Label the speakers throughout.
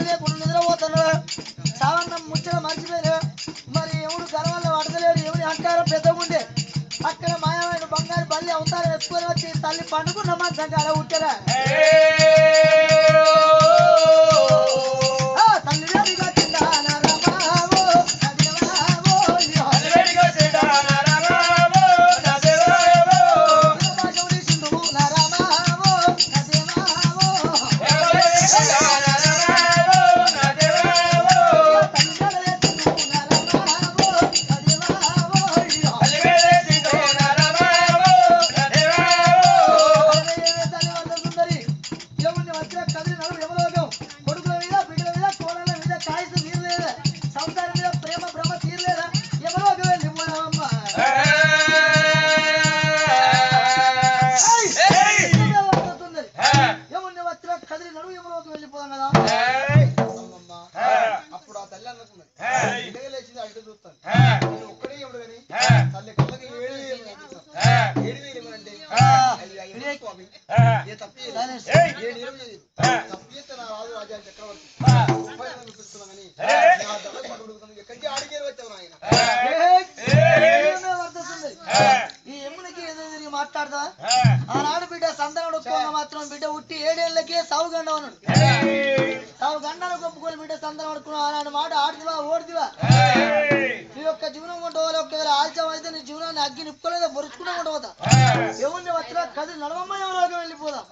Speaker 1: లేకుండా నిద్రపోతున్నా సావన్న ముచ్చట మర్చిపోయారు మరి ఎవడు గర్వాల్లో పడతలేడు ఎవడి అహంకారం పెద్దగుండే అక్కడ మాయమైన బంగారు బల్లి అవతారం ఎత్తుకొని వచ్చి తల్లి పండుకున్న మంచం కాడ ఉట్టరా తల్లి వేడిగా తింటానా ఆనాడు బిడ్డ సంతానం మాత్రం బిడ్డ ఉట్టి 7 ఏళ్లకే సావు గండవన్నాడు సావు గండాలు గొప్పుకొని బిడ్డ సంతానం పడుకున్నావు ఆనాడు మాట ఆడుదివా ఓడిదివా నీ యొక్క జీవనం కొంటవాలి ఒకవేళ ఆలస్యం అయితే నీ జీవనాన్ని అగ్గి నిప్పుకోలేదా బొరుచుకున్నా కొంటపోతా ఎవరిని వచ్చినా కదిలి నడవమ్మ ఎవరికి వెళ్ళిపోదా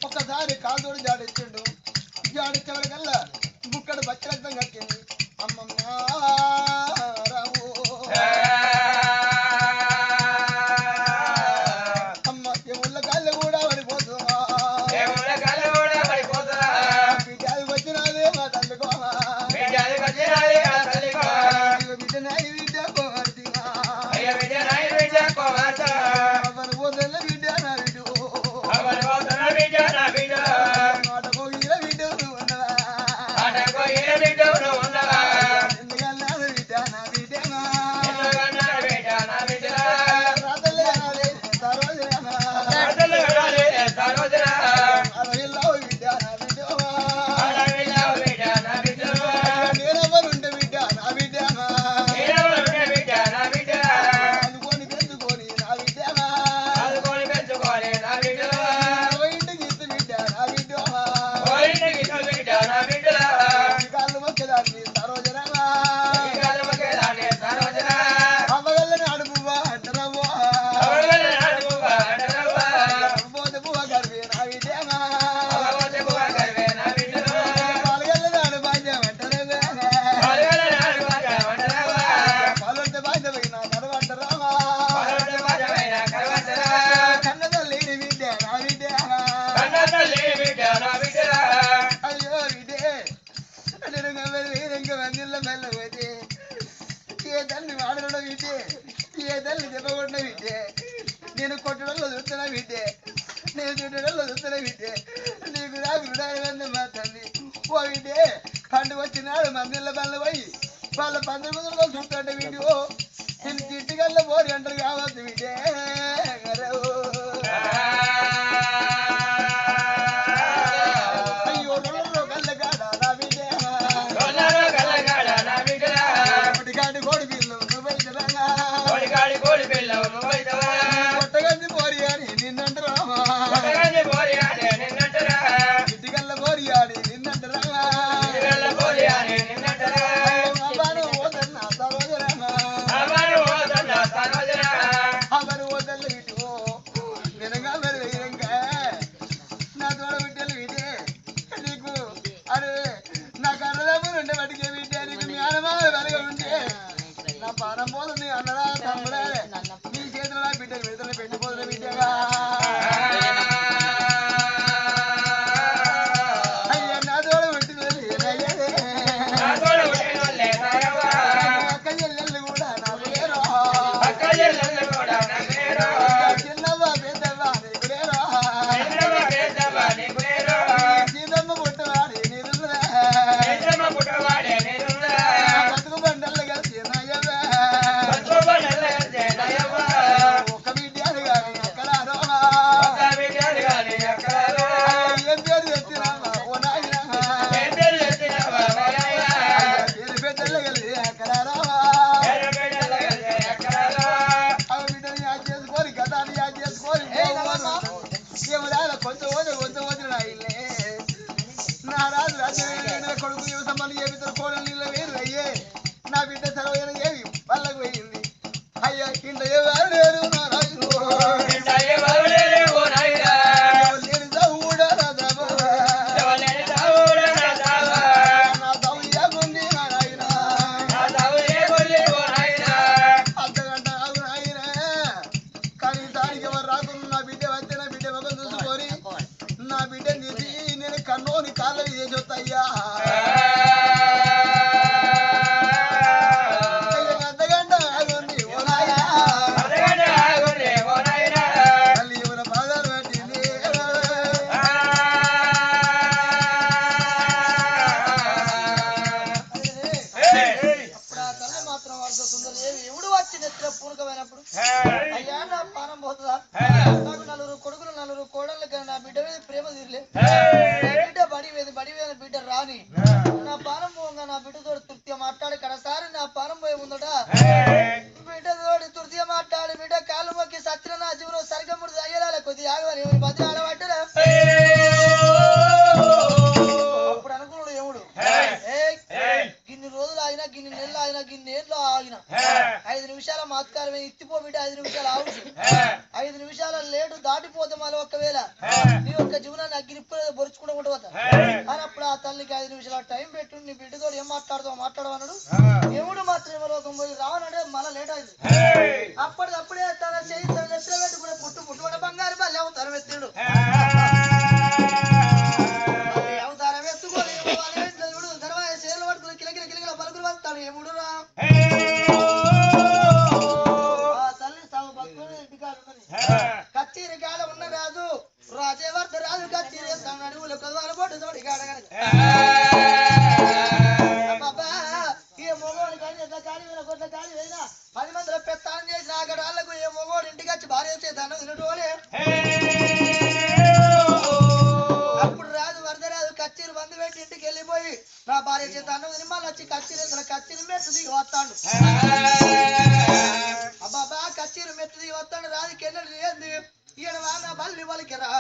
Speaker 1: ఒక్కసారి కాలుతోడు జాడిచ్చిండు జాడిచ్చేవాడికల్లా బుక్కడు పచ్చి రక్తం కక్కింది అమ్మమ్మ రావు అమ్మ ఎముళ్ళ కాళ్ళు కూడా పడిపోతున్నా బిడ్డలు వచ్చినదే మా తల్లికో బిడ్డనాయి బిడ్డ పోతున్న బిడ్డ నా బిడ్డ నేను కొట్టడంలో చూస్తున్నా బిడ్డే నేను చూడడంలో చూస్తున్నా బిడ్డే నీకు నాకు మా తల్లి
Speaker 2: పోయిండే పండు వచ్చినాడు మందిళ్ళ బల్ల పోయి వాళ్ళ పందులు ముందు చూస్తుంటే వీడియో నేను చిట్టిగల్ల పోరి అంటారు కావచ్చు వీడే అయ్యో రెండు కళ్ళ కాడ నా వీడే ఒకటికాడి కోడి పిల్లలు కొట్టగంది పోరి అని నిన్నంటరా చిట్టిగల్ల పోరి అని నిన్నంటరా అవరు వదలు ఇటు వినగా మరి వేయంగా నా తోడ బిడ్డలు విడే నీకు అరే నాకు అన్నదమ్ములు ఉండే వాటికి వింటే నీకు జ్ఞానమా వెనక ఉంటే నా పానం పోతుంది అన్నదా తమ్ముడే నీ చేతులు నా బిడ్డలు విడుదల పెట్టిపోతున్న బిడ్డగా అయ్యా నా తోడ పెట్టిన అక్క చెల్లెళ్ళు కూడా నాకు లేరు చిన్నవ్వ పెద్దవ్వ నీకు లేరు సీతమ్మ పుట్టవాడి నిరురా బతుకు బండలు కలిసి నయ్యవే ఒక బిడ్డలు కానీ ఎక్కడారో ఏం పేరు తెచ్చినావా ఓ నాయనా పేరు పెద్దలు కలిసి ఎక్కడారో అవి బిడ్డలు యాద్ చేసుకోని గతాన్ని యాద్ చేసుకోని ఏమన్నా కొంచెం వదిన ఇల్లే నా రాజు రాజ్యం కొడుకు యువసమ్మలు ఏమిస్తారు కోడలు నీళ్ళ వేరు అయ్యే నా బిడ్డ సెలవైన ఏవి వాళ్ళకు పోయింది అయ్యా ఇంత ఎవరు లేరు నా రాజు లేని చావు కూడా నా చావు. నా చావు ఏముంది నా నాయనా అర్ధగంట ఆగు నాయనా కానీ దానికి ఎవరు రాకుండా నా బిడ్డ వచ్చే నా బిడ్డ మొగం చూసుకొని నా బిడ్డని తీసి నేను కన్నోని కాళ్ళని చేసి వస్తాయ్యా అర్ధగంట ఆగుంది ఓ నాయనా తల్లి ఎవర బాధలు పెట్టింది
Speaker 1: అప్పుడు ఆ తల్లి మాత్రం వరద సుందరి ఎవడు వచ్చి నెత్తిలో పూనకమైనప్పుడు అయ్యా నా పానం పోతుందా నాకు నలుగురు కొడుకులు నలుగురు కోడళ్ళు కానీ నా బిడ్డ మీద ప్రేమ తీరలే బిడ్డ బడి వేద బిడ్డ రాని నా పానం పోగా నా బిడ్డతో తృప్తిగా మాట్లాడి కడసారి నా పానం పోయే ముందట బిడ్డతో తృప్తిగా మాట్లాడి బిడ్డ కాళ్ళు మొక్కి సత్ర నా జీవనం సరిగమ్ముడు అయ్యేలా కొద్ది ఆగవని బతి ఆడబట్టరా అప్పుడు అనుకున్నాడు ఏముడు గిన్ని రోజులు ఆగినా గిన్ని నెలలు ఆగినా గిన్ని ఏళ్ళు ఆగినా 5 నిమిషాల మాత్కారమే ఇత్తిపో బిడ్డ 5 నిమిషాలు ఆవుసి 5 నిమిషాల లేటు దాటిపోతే మళ్ళీ ఒకవేళ నీ యొక్క జీవనాన్ని అగ్గినిప్పులేదు బొరుచుకుంటూ పోతా అని అప్పుడు ఆ తల్లికి 5 నిమిషాల టైం పెట్టు నీ బిడ్డతో ఏం మాట్లాడవన్నాడు ఎవడు మాత్రం లోకం పోయి రావనంటే మళ్ళీ లేట్ అయింది అప్పటికప్పుడే తన చేయి తన నెత్తిలో పెట్టుకునే పుట్టు బంగారు మళ్ళీ అవతారం ఎత్తాడు అవతారం ఎత్తుకొని తర్వాత చేతులు పట్టుకుని కిలకిల పలుకులు వస్తాడు ఎముడు రా తల్లి సాగు పట్టుకుని ఇంటికాడు కచ్చీరి కాడ ఉన్న రాజు రాజేవర్ధ రాజు కచ్చీరి అడుగులు కొద్వాలు పోటు తోడి బాబా ఏ మొగోడు కానీ ఎంత కాడి వేల కొట్ల కాడి అయినా 10 మందిలో పెత్తానం చేసిన అక్కడ వాళ్ళకు ఏ మొగోడు ఇంటికి వచ్చి భార్య చేతాను తినటోలే అప్పుడు రాజు వరదరాజు కచ్చీరు మందు పెట్టి ఇంటికి వెళ్ళిపోయి నా భార్య చేత అన్నం మళ్ళీ వచ్చి కచ్చీరు మెట్టు దిగి వస్తాడు అబ్బాబా కచ్చీరు మెట్టు దిగి వస్తాడు రాజుకి ఎన్నడు ఏంది ఈయన నా బల్లి వాళ్ళకి రా